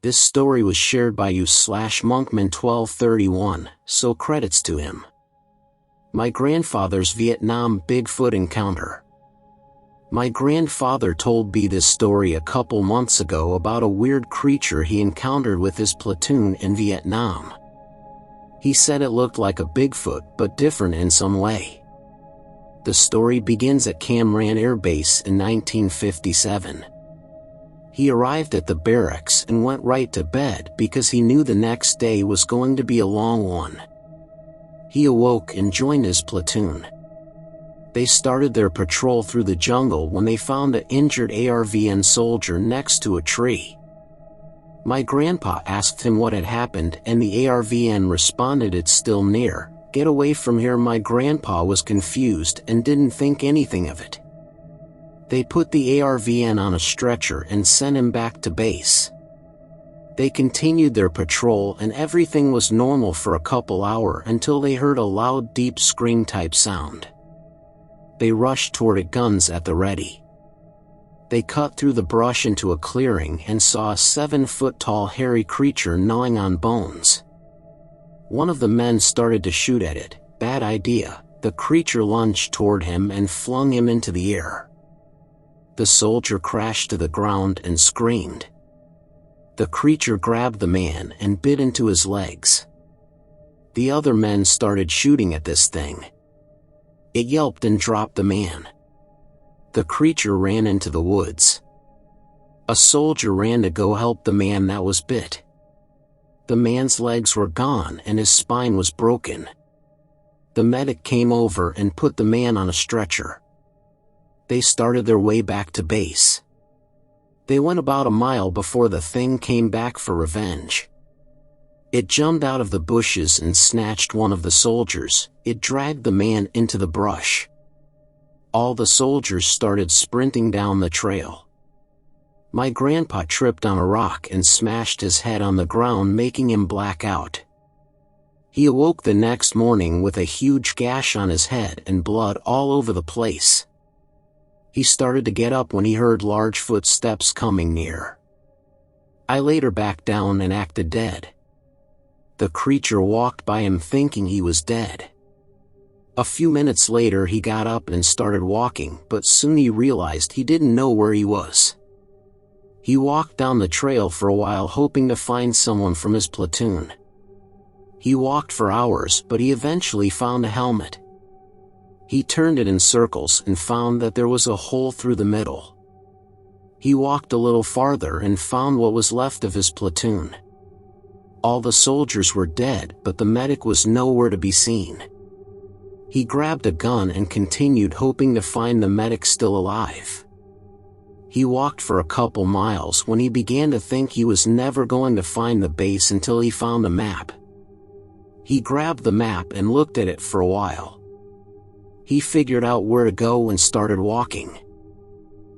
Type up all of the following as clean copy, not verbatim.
This story was shared by you/Monkman1231, so credits to him. My grandfather's Vietnam Bigfoot encounter. My grandfather told me this story a couple months ago about a weird creature he encountered with his platoon in Vietnam. He said it looked like a Bigfoot but different in some way. The story begins at Cam Ranh Air Base in 1957. He arrived at the barracks and went right to bed because he knew the next day was going to be a long one. He awoke and joined his platoon. They started their patrol through the jungle when they found an injured ARVN soldier next to a tree. My grandpa asked him what had happened and the ARVN responded, "It's still near, get away from here." My grandpa was confused and didn't think anything of it. They put the ARVN on a stretcher and sent him back to base. They continued their patrol and everything was normal for a couple hours until they heard a loud deep scream type sound. They rushed toward it, guns at the ready. They cut through the brush into a clearing and saw a 7-foot-tall hairy creature gnawing on bones. One of the men started to shoot at it. Bad idea. The creature lunged toward him and flung him into the air. The soldier crashed to the ground and screamed. The creature grabbed the man and bit into his legs. The other men started shooting at this thing. It yelped and dropped the man. The creature ran into the woods. A soldier ran to go help the man that was bit. The man's legs were gone and his spine was broken. The medic came over and put the man on a stretcher. They started their way back to base. They went about a mile before the thing came back for revenge. It jumped out of the bushes and snatched one of the soldiers. It dragged the man into the brush. All the soldiers started sprinting down the trail. My grandpa tripped on a rock and smashed his head on the ground, making him black out. He awoke the next morning with a huge gash on his head and blood all over the place. He started to get up when he heard large footsteps coming near. I later backed down and acted dead. The creature walked by him thinking he was dead. A few minutes later he got up and started walking, but soon he realized he didn't know where he was. He walked down the trail for a while hoping to find someone from his platoon. He walked for hours, but he eventually found a helmet. He turned it in circles and found that there was a hole through the middle. He walked a little farther and found what was left of his platoon. All the soldiers were dead, but the medic was nowhere to be seen. He grabbed a gun and continued hoping to find the medic still alive. He walked for a couple miles when he began to think he was never going to find the base until he found a map. He grabbed the map and looked at it for a while. He figured out where to go and started walking.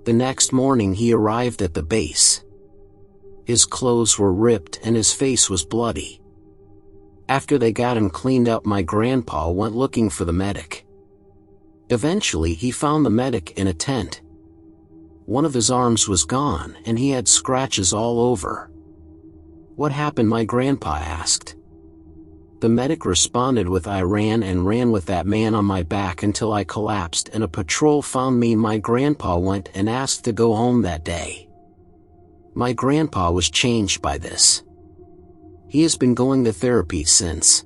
The next morning he arrived at the base. His clothes were ripped and his face was bloody. After they got him cleaned up, my grandpa went looking for the medic. Eventually he found the medic in a tent. One of his arms was gone and he had scratches all over. "What happened?" my grandpa asked. The medic responded with, "I ran and ran with that man on my back until I collapsed and a patrol found me." My grandpa went and asked to go home that day. My grandpa was changed by this. He has been going to therapy since.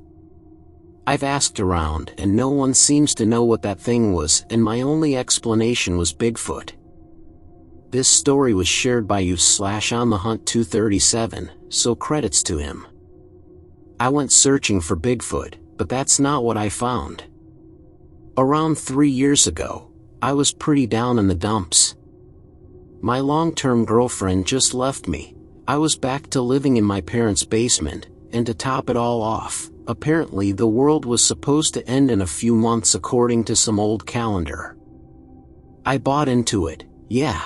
I've asked around and no one seems to know what that thing was, and my only explanation was Bigfoot. This story was shared by you/OnTheHunt237, so credits to him. I went searching for Bigfoot, but that's not what I found. Around 3 years ago, I was pretty down in the dumps. My long-term girlfriend just left me. I was back to living in my parents' basement, and to top it all off, apparently the world was supposed to end in a few months according to some old calendar. I bought into it, yeah.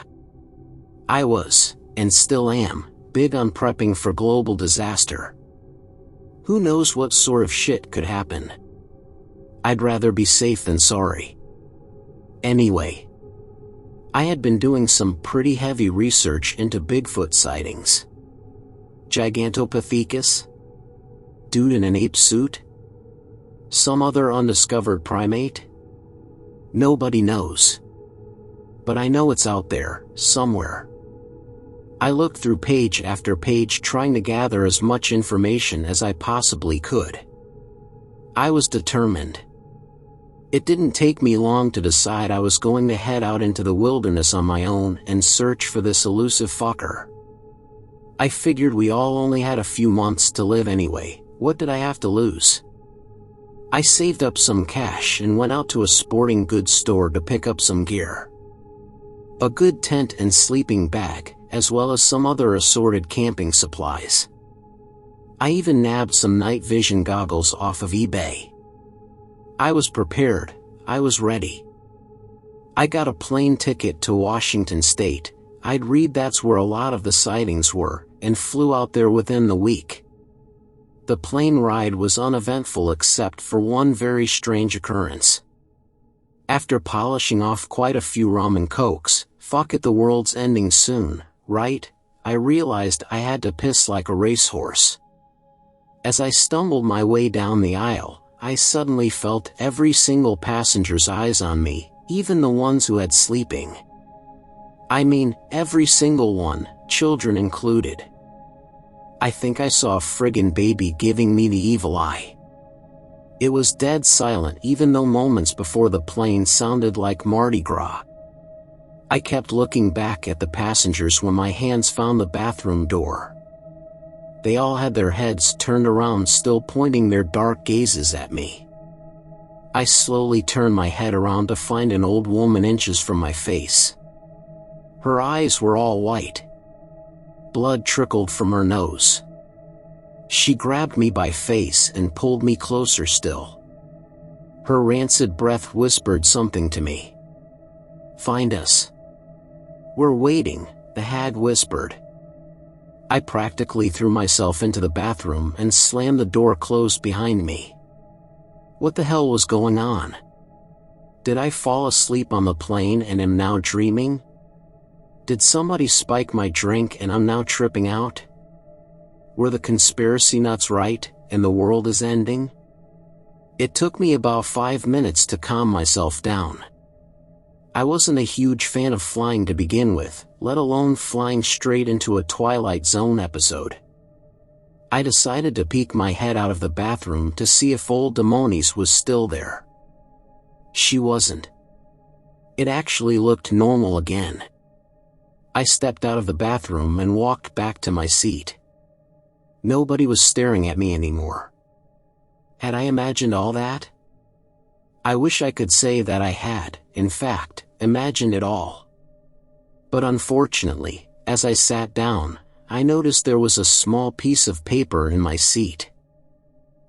I was, and still am, big on prepping for global disaster. Who knows what sort of shit could happen? I'd rather be safe than sorry. Anyway, I had been doing some pretty heavy research into Bigfoot sightings. Gigantopithecus? Dude in an ape suit? Some other undiscovered primate? Nobody knows. But I know it's out there, somewhere. I looked through page after page trying to gather as much information as I possibly could. I was determined. It didn't take me long to decide I was going to head out into the wilderness on my own and search for this elusive fucker. I figured we all only had a few months to live anyway. What did I have to lose? I saved up some cash and went out to a sporting goods store to pick up some gear. A good tent and sleeping bag, as well as some other assorted camping supplies. I even nabbed some night vision goggles off of eBay. I was prepared, I was ready. I got a plane ticket to Washington State. I'd read that's where a lot of the sightings were, and flew out there within the week. The plane ride was uneventful except for one very strange occurrence. After polishing off quite a few rum and cokes, fuck it, the world's ending soon, right? I realized I had to piss like a racehorse. As I stumbled my way down the aisle, I suddenly felt every single passenger's eyes on me, even the ones who had sleeping. I mean, every single one, children included. I think I saw a friggin' baby giving me the evil eye. It was dead silent even though moments before the plane sounded like Mardi Gras. I kept looking back at the passengers when my hands found the bathroom door. They all had their heads turned around, still pointing their dark gazes at me. I slowly turned my head around to find an old woman inches from my face. Her eyes were all white. Blood trickled from her nose. She grabbed me by face and pulled me closer still. Her rancid breath whispered something to me. "Find us. We're waiting," the hag whispered. I practically threw myself into the bathroom and slammed the door closed behind me. What the hell was going on? Did I fall asleep on the plane and am now dreaming? Did somebody spike my drink and I'm now tripping out? Were the conspiracy nuts right, and the world is ending? It took me about 5 minutes to calm myself down. I wasn't a huge fan of flying to begin with, let alone flying straight into a Twilight Zone episode. I decided to peek my head out of the bathroom to see if old Demonis was still there. She wasn't. It actually looked normal again. I stepped out of the bathroom and walked back to my seat. Nobody was staring at me anymore. Had I imagined all that? I wish I could say that I had, in fact, imagined it all. But unfortunately, as I sat down, I noticed there was a small piece of paper in my seat.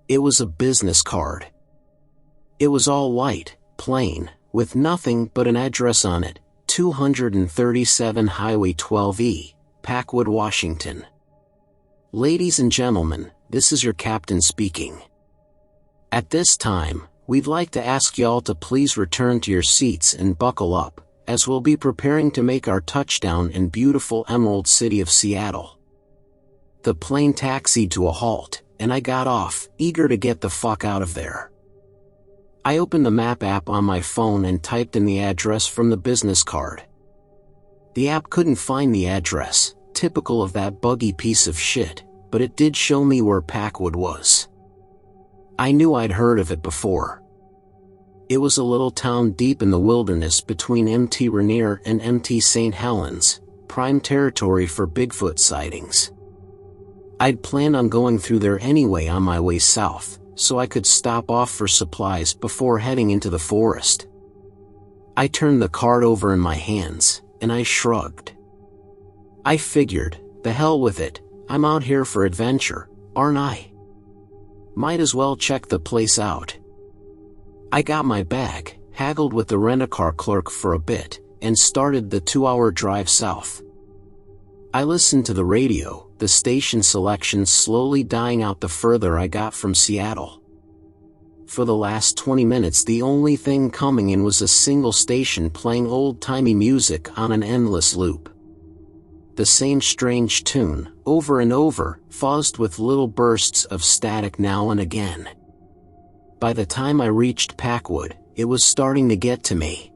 It was a business card. It was all white, plain, with nothing but an address on it. 237 Highway 12E, Packwood, Washington. Ladies and gentlemen, this is your captain speaking. At this time, we'd like to ask y'all to please return to your seats and buckle up, as we'll be preparing to make our touchdown in beautiful Emerald City of Seattle. The plane taxied to a halt, and I got off, eager to get the fuck out of there. I opened the map app on my phone and typed in the address from the business card. The app couldn't find the address, typical of that buggy piece of shit, but it did show me where Packwood was. I knew I'd heard of it before. It was a little town deep in the wilderness between Mt. Rainier and Mt. St. Helens, prime territory for Bigfoot sightings. I'd planned on going through there anyway on my way south, so I could stop off for supplies before heading into the forest. I turned the card over in my hands, and I shrugged. I figured, the hell with it, I'm out here for adventure, aren't I? Might as well check the place out. I got my bag, haggled with the rent-a-car clerk for a bit, and started the 2-hour drive south. I listened to the radio, the station selection slowly dying out the further I got from Seattle. For the last 20 minutes the only thing coming in was a single station playing old-timey music on an endless loop. The same strange tune, over and over, fuzzed with little bursts of static now and again. By the time I reached Packwood, it was starting to get to me.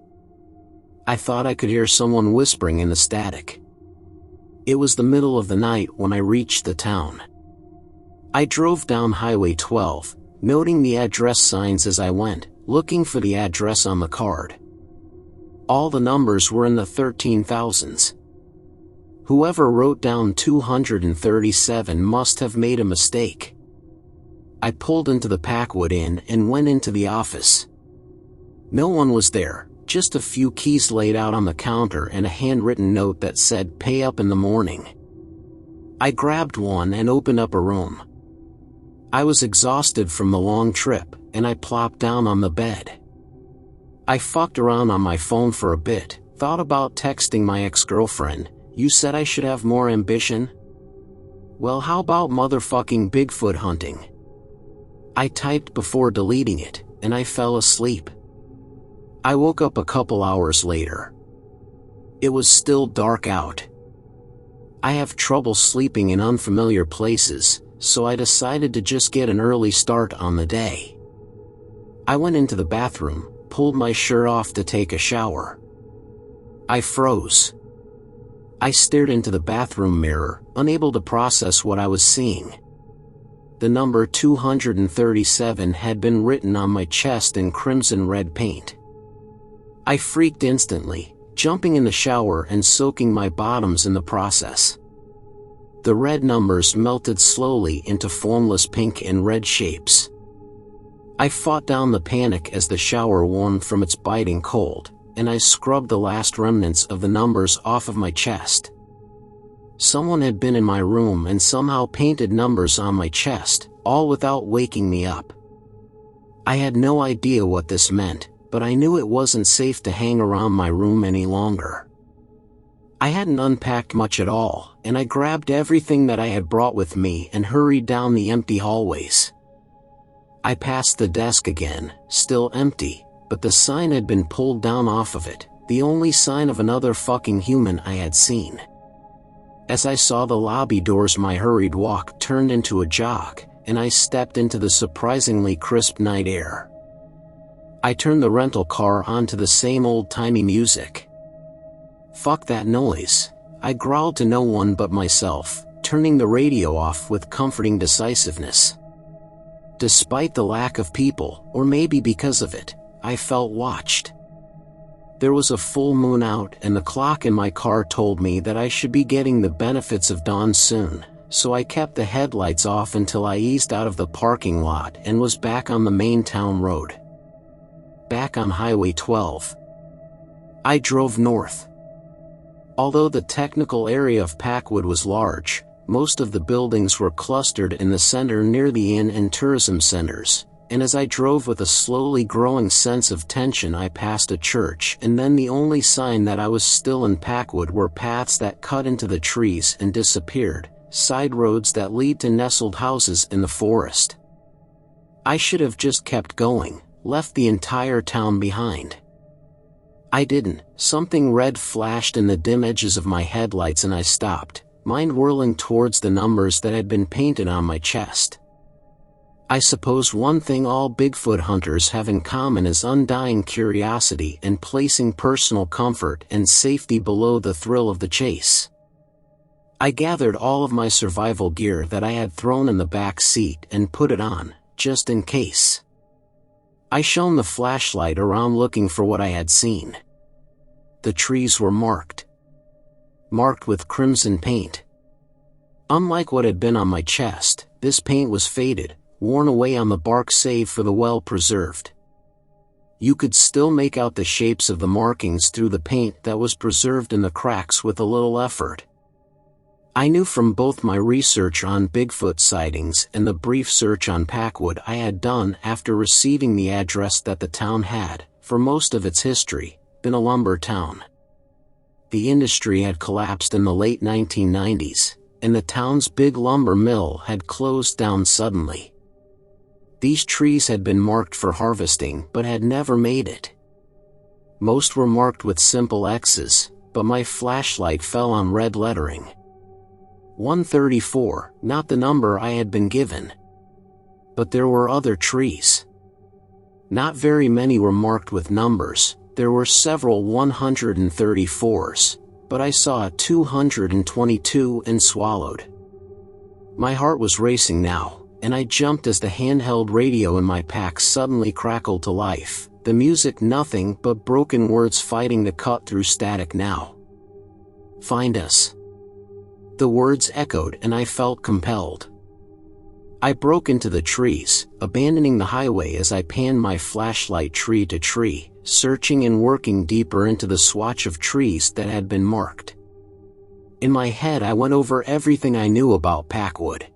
I thought I could hear someone whispering in the static. It was the middle of the night when I reached the town. I drove down Highway 12, noting the address signs as I went, looking for the address on the card. All the numbers were in the 13,000s. Whoever wrote down 237 must have made a mistake. I pulled into the Packwood Inn and went into the office. No one was there, just a few keys laid out on the counter and a handwritten note that said "Pay up in the morning." I grabbed one and opened up a room. I was exhausted from the long trip, and I plopped down on the bed. I fucked around on my phone for a bit, thought about texting my ex-girlfriend. "You said I should have more ambition? Well, how about motherfucking Bigfoot hunting?" I typed before deleting it, and I fell asleep. I woke up a couple hours later. It was still dark out. I have trouble sleeping in unfamiliar places, so I decided to just get an early start on the day. I went into the bathroom, pulled my shirt off to take a shower. I froze. I stared into the bathroom mirror, unable to process what I was seeing. The number 237 had been written on my chest in crimson red paint. I freaked instantly, jumping in the shower and soaking my bottoms in the process. The red numbers melted slowly into formless pink and red shapes. I fought down the panic as the shower warmed from its biting cold, and I scrubbed the last remnants of the numbers off of my chest. Someone had been in my room and somehow painted numbers on my chest, all without waking me up. I had no idea what this meant, but I knew it wasn't safe to hang around my room any longer. I hadn't unpacked much at all, and I grabbed everything that I had brought with me and hurried down the empty hallways. I passed the desk again, still empty, but the sign had been pulled down off of it, the only sign of another fucking human I had seen. As I saw the lobby doors, my hurried walk turned into a jog, and I stepped into the surprisingly crisp night air. I turned the rental car on to the same old-timey music. "Fuck that noise," I growled to no one but myself, turning the radio off with comforting decisiveness. Despite the lack of people, or maybe because of it, I felt watched. There was a full moon out and the clock in my car told me that I should be getting the benefits of dawn soon, so I kept the headlights off until I eased out of the parking lot and was back on the main town road. Back on Highway 12. I drove north. Although the technical area of Packwood was large, most of the buildings were clustered in the center near the inn and tourism centers, and as I drove with a slowly growing sense of tension, I passed a church, and then the only sign that I was still in Packwood were paths that cut into the trees and disappeared, side roads that lead to nestled houses in the forest. I should have just kept going, left the entire town behind. I didn't. Something red flashed in the dim edges of my headlights and I stopped, mind whirling towards the numbers that had been painted on my chest. I suppose one thing all Bigfoot hunters have in common is undying curiosity and placing personal comfort and safety below the thrill of the chase. I gathered all of my survival gear that I had thrown in the back seat and put it on, just in case. I shone the flashlight around looking for what I had seen. The trees were marked. Marked with crimson paint. Unlike what had been on my chest, this paint was faded, worn away on the bark save for the well-preserved. You could still make out the shapes of the markings through the paint that was preserved in the cracks with a little effort. I knew from both my research on Bigfoot sightings and the brief search on Packwood I had done after receiving the address that the town had, for most of its history, been a lumber town. The industry had collapsed in the late 1990s, and the town's big lumber mill had closed down suddenly. These trees had been marked for harvesting but had never made it. Most were marked with simple X's, but my flashlight fell on red lettering. 134, not the number I had been given. But there were other trees. Not very many were marked with numbers. There were several 134s, but I saw a 222 and swallowed. My heart was racing now, and I jumped as the handheld radio in my pack suddenly crackled to life, the music nothing but broken words fighting to cut through static now. "Find us." The words echoed and I felt compelled. I broke into the trees, abandoning the highway as I panned my flashlight tree to tree, searching and working deeper into the swatch of trees that had been marked. In my head I went over everything I knew about Packwood.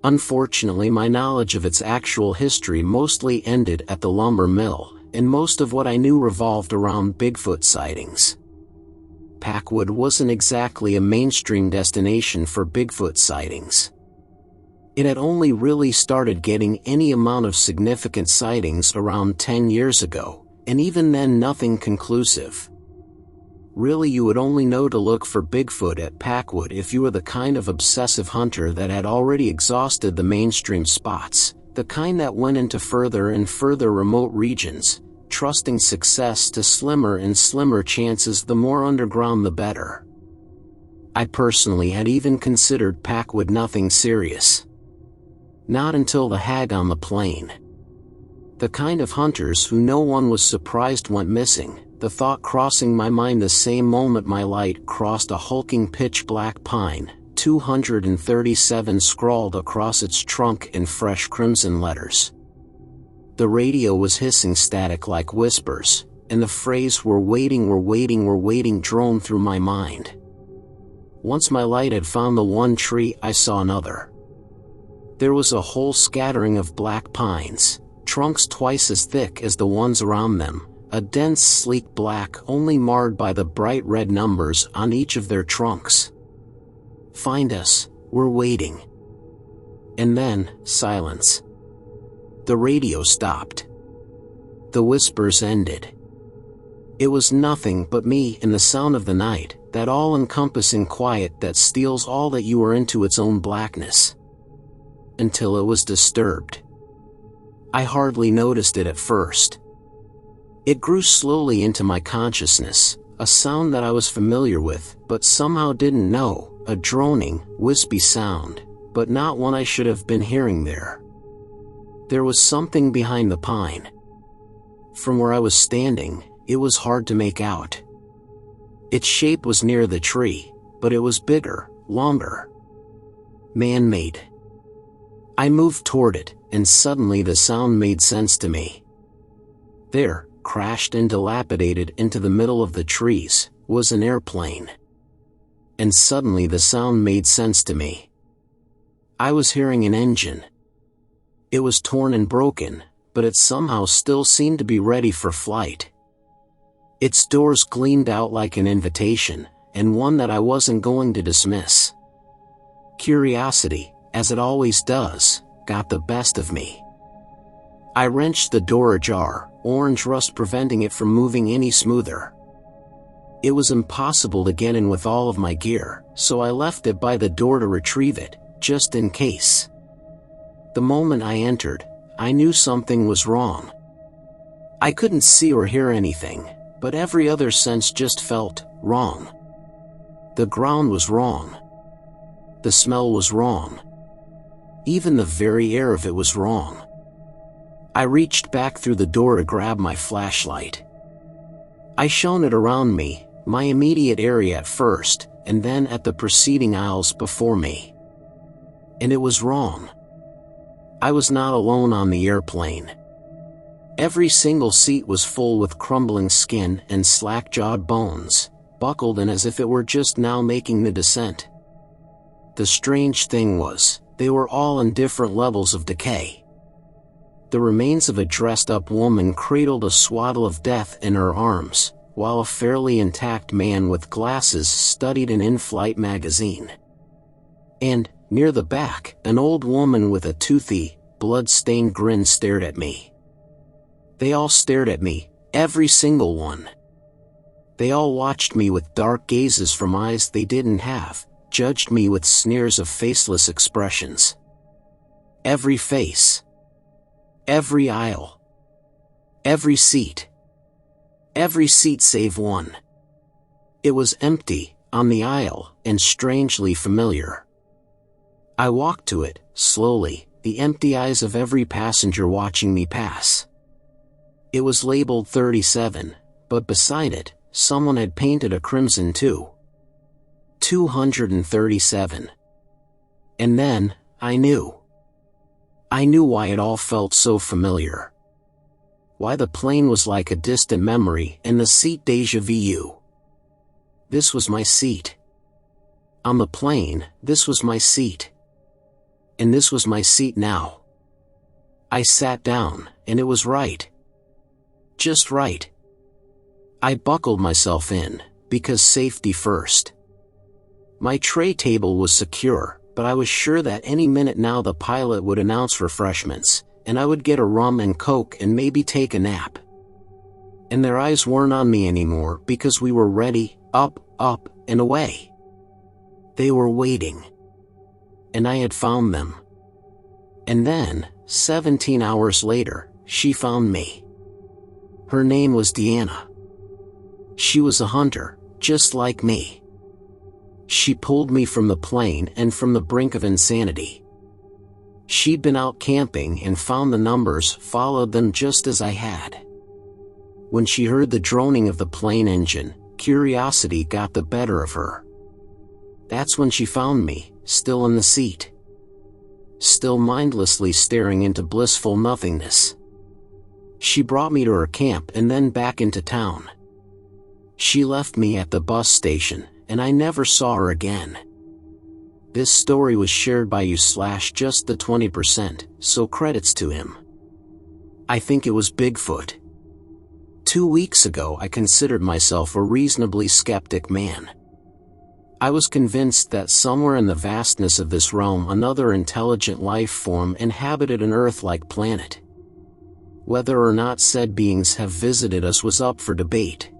Unfortunately, my knowledge of its actual history mostly ended at the lumber mill, and most of what I knew revolved around Bigfoot sightings. Packwood wasn't exactly a mainstream destination for Bigfoot sightings. It had only really started getting any amount of significant sightings around 10 years ago, and even then nothing conclusive. Really, you would only know to look for Bigfoot at Packwood if you were the kind of obsessive hunter that had already exhausted the mainstream spots, the kind that went into further and further remote regions, trusting success to slimmer and slimmer chances. The more underground the better. I personally had even considered Packwood nothing serious. Not until the hag on the plain. The kind of hunters who no one was surprised went missing, the thought crossing my mind the same moment my light crossed a hulking pitch-black pine, 237 scrawled across its trunk in fresh crimson letters. The radio was hissing static like whispers, and the phrase "we're waiting, we're waiting, we're waiting" droned through my mind. Once my light had found the one tree, I saw another. There was a whole scattering of black pines, trunks twice as thick as the ones around them, a dense sleek black only marred by the bright red numbers on each of their trunks. "Find us, we're waiting." And then, silence. The radio stopped. The whispers ended. It was nothing but me and the sound of the night, that all-encompassing quiet that steals all that you are into its own blackness. Until it was disturbed. I hardly noticed it at first. It grew slowly into my consciousness, a sound that I was familiar with, but somehow didn't know, a droning, wispy sound, but not one I should have been hearing there. There was something behind the pine. From where I was standing, it was hard to make out. Its shape was near the tree, but it was bigger, longer. Man-made. I moved toward it, and suddenly the sound made sense to me. There, crashed and dilapidated into the middle of the trees, was an airplane. And suddenly the sound made sense to me. I was hearing an engine. It was torn and broken, but it somehow still seemed to be ready for flight. Its doors gleamed out like an invitation, and one that I wasn't going to dismiss. Curiosity, as it always does, got the best of me. I wrenched the door ajar, orange rust preventing it from moving any smoother. It was impossible to get in with all of my gear, so I left it by the door to retrieve it, just in case. The moment I entered, I knew something was wrong. I couldn't see or hear anything, but every other sense just felt wrong. The ground was wrong. The smell was wrong. Even the very air of it was wrong. I reached back through the door to grab my flashlight. I shone it around me, my immediate area at first, and then at the preceding aisles before me. And it was wrong. I was not alone on the airplane. Every single seat was full with crumbling skin and slack-jawed bones, buckled in as if it were just now making the descent. The strange thing was, they were all in different levels of decay. The remains of a dressed-up woman cradled a swaddle of death in her arms, while a fairly intact man with glasses studied an in-flight magazine. And, near the back, an old woman with a toothy, blood-stained grin stared at me. They all stared at me, every single one. They all watched me with dark gazes from eyes they didn't have, judged me with sneers of faceless expressions. Every face. Every aisle. Every seat. Every seat save one. It was empty, on the aisle, and strangely familiar. I walked to it, slowly, the empty eyes of every passenger watching me pass. It was labeled 37, but beside it, someone had painted a crimson 237. And then, I knew. I knew why it all felt so familiar. Why the plane was like a distant memory and the seat déjà vu. This was my seat. On the plane, this was my seat. And this was my seat now. I sat down, and it was right. Just right. I buckled myself in, because safety first. My tray table was secure, but I was sure that any minute now the pilot would announce refreshments, and I would get a rum and coke and maybe take a nap. And their eyes weren't on me anymore because we were ready, up, and away. They were waiting. And I had found them. And then, 17 hours later, she found me. Her name was Deanna. She was a hunter, just like me. She pulled me from the plane and from the brink of insanity. She'd been out camping and found the numbers, followed them just as I had. When she heard the droning of the plane engine, curiosity got the better of her. That's when she found me, still in the seat. Still mindlessly staring into blissful nothingness. She brought me to her camp and then back into town. She left me at the bus station, and I never saw her again. This story was shared by you / just the 20%, so credits to him. I think it was Bigfoot. 2 weeks ago I considered myself a reasonably skeptic man. I was convinced that somewhere in the vastness of this realm another intelligent life form inhabited an Earth-like planet. Whether or not said beings have visited us was up for debate.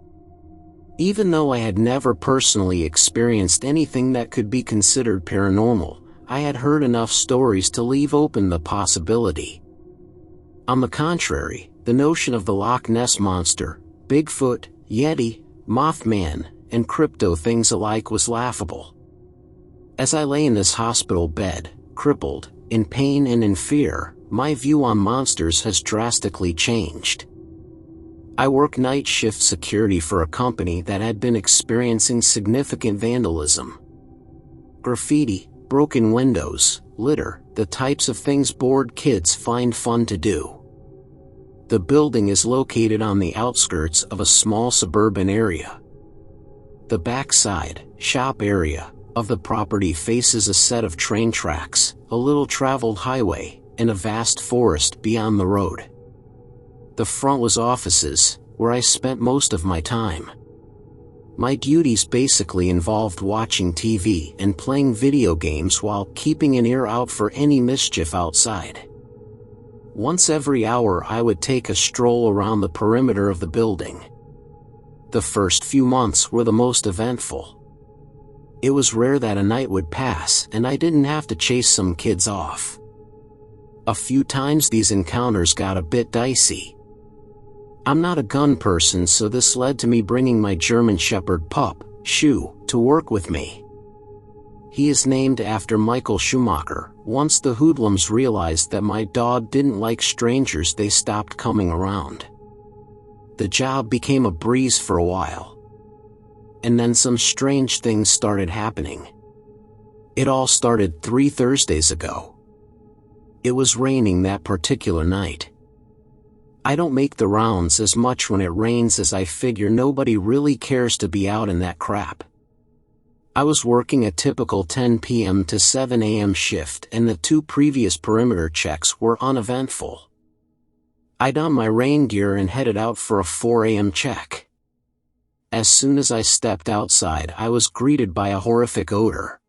Even though I had never personally experienced anything that could be considered paranormal, I had heard enough stories to leave open the possibility. On the contrary, the notion of the Loch Ness Monster, Bigfoot, Yeti, Mothman, and crypto things alike was laughable. As I lay in this hospital bed, crippled, in pain and in fear, my view on monsters has drastically changed. I work night shift security for a company that had been experiencing significant vandalism. Graffiti, broken windows, litter, the types of things bored kids find fun to do. The building is located on the outskirts of a small suburban area. The backside, shop area, of the property faces a set of train tracks, a little traveled highway, and a vast forest beyond the road. The front was offices, where I spent most of my time. My duties basically involved watching TV and playing video games while keeping an ear out for any mischief outside. Once every hour I would take a stroll around the perimeter of the building. The first few months were the most eventful. It was rare that a night would pass and I didn't have to chase some kids off. A few times these encounters got a bit dicey. I'm not a gun person, so this led to me bringing my German Shepherd pup, Shu, to work with me. He is named after Michael Schumacher. Once the hoodlums realized that my dog didn't like strangers, they stopped coming around. The job became a breeze for a while. And then some strange things started happening. It all started 3 Thursdays ago. It was raining that particular night. I don't make the rounds as much when it rains as I figure nobody really cares to be out in that crap. I was working a typical 10 p.m. to 7 a.m. shift, and the 2 previous perimeter checks were uneventful. I donned my rain gear and headed out for a 4 a.m. check. As soon as I stepped outside, I was greeted by a horrific odor.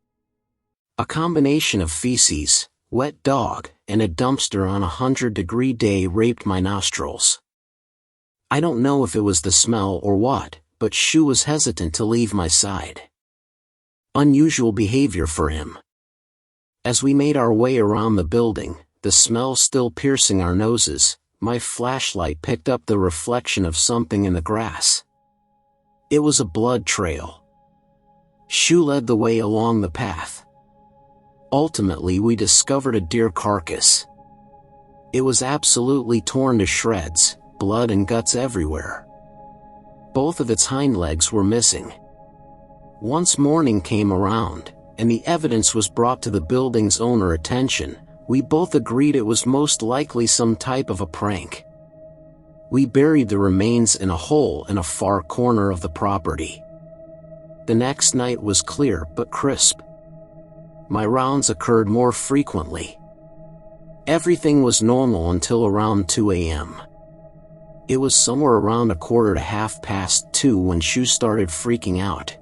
A combination of feces, wet dog, and a dumpster on a 100-degree day raped my nostrils. I don't know if it was the smell or what, but Shu was hesitant to leave my side. Unusual behavior for him. As we made our way around the building, the smell still piercing our noses, my flashlight picked up the reflection of something in the grass. It was a blood trail. Shu led the way along the path. Ultimately, we discovered a deer carcass. It was absolutely torn to shreds, blood and guts everywhere. Both of its hind legs were missing. Once morning came around, and the evidence was brought to the building's owner attention, we both agreed it was most likely some type of a prank. We buried the remains in a hole in a far corner of the property. The next night was clear but crisp. My rounds occurred more frequently. Everything was normal until around 2 a.m. It was somewhere around 2:15 when Shu started freaking out.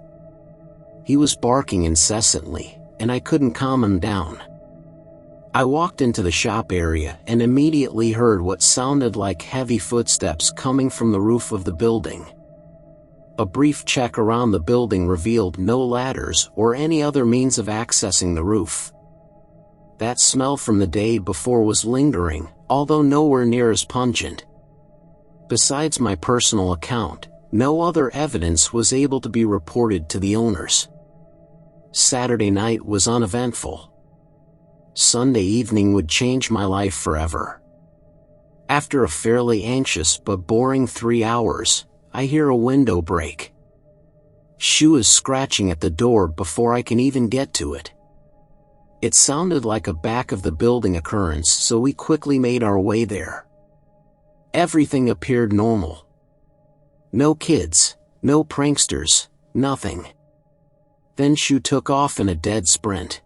He was barking incessantly, and I couldn't calm him down. I walked into the shop area and immediately heard what sounded like heavy footsteps coming from the roof of the building. A brief check around the building revealed no ladders or any other means of accessing the roof. That smell from the day before was lingering, although nowhere near as pungent. Besides my personal account, no other evidence was able to be reported to the owners. Saturday night was uneventful. Sunday evening would change my life forever. After a fairly anxious but boring 3 hours, I hear a window break. Shu is scratching at the door before I can even get to it. It sounded like a back of the building occurrence, so we quickly made our way there. Everything appeared normal. No kids, no pranksters, nothing. Then Shu took off in a dead sprint.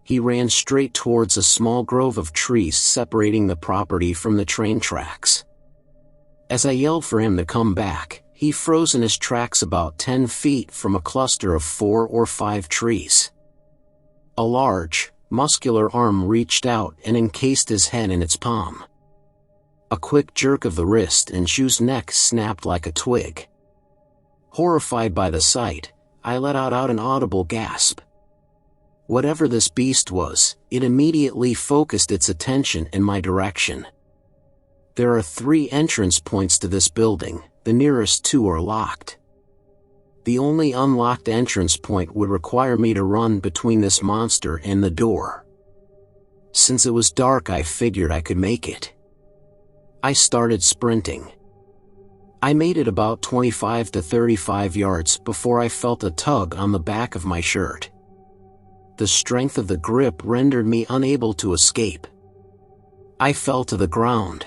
He ran straight towards a small grove of trees separating the property from the train tracks. As I yelled for him to come back, he froze in his tracks about 10 feet from a cluster of 4 or 5 trees. A large, muscular arm reached out and encased his head in its palm. A quick jerk of the wrist and Shu's neck snapped like a twig. Horrified by the sight, I let out an audible gasp. Whatever this beast was, it immediately focused its attention in my direction. There are 3 entrance points to this building, the nearest 2 are locked. The only unlocked entrance point would require me to run between this monster and the door. Since it was dark, I figured I could make it. I started sprinting. I made it about 25 to 35 yards before I felt a tug on the back of my shirt. The strength of the grip rendered me unable to escape. I fell to the ground.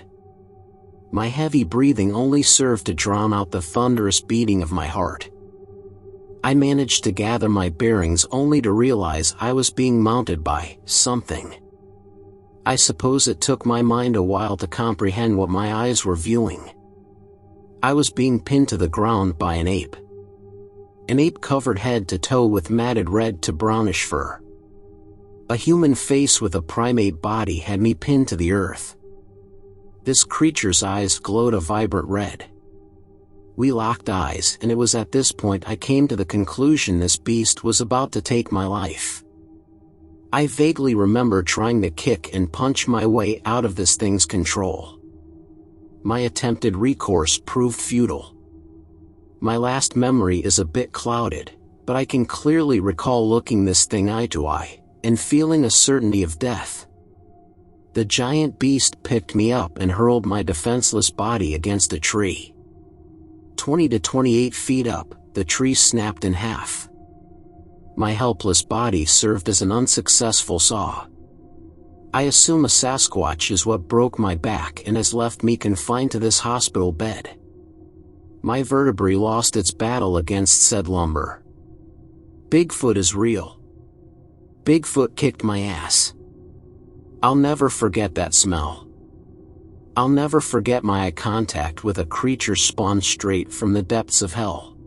My heavy breathing only served to drown out the thunderous beating of my heart. I managed to gather my bearings only to realize I was being mounted by something. I suppose it took my mind a while to comprehend what my eyes were viewing. I was being pinned to the ground by an ape. An ape covered head to toe with matted red to brownish fur. A human face with a primate body had me pinned to the earth. This creature's eyes glowed a vibrant red. We locked eyes, and it was at this point I came to the conclusion this beast was about to take my life. I vaguely remember trying to kick and punch my way out of this thing's control. My attempted recourse proved futile. My last memory is a bit clouded, but I can clearly recall looking this thing eye to eye, and feeling a certainty of death. The giant beast picked me up and hurled my defenseless body against a tree. 20 to 28 feet up, the tree snapped in half. My helpless body served as an unsuccessful saw. I assume a Sasquatch is what broke my back and has left me confined to this hospital bed. My vertebrae lost its battle against said lumber. Bigfoot is real. Bigfoot kicked my ass. I'll never forget that smell. I'll never forget my eye contact with a creature spawned straight from the depths of hell.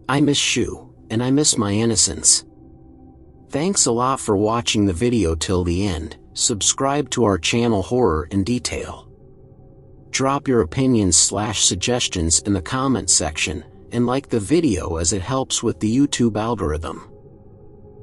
I miss Shu, and I miss my innocence. Thanks a lot for watching the video till the end. Subscribe to our channel Horror in Detail. Drop your opinions/suggestions in the comment section, and like the video as it helps with the YouTube algorithm.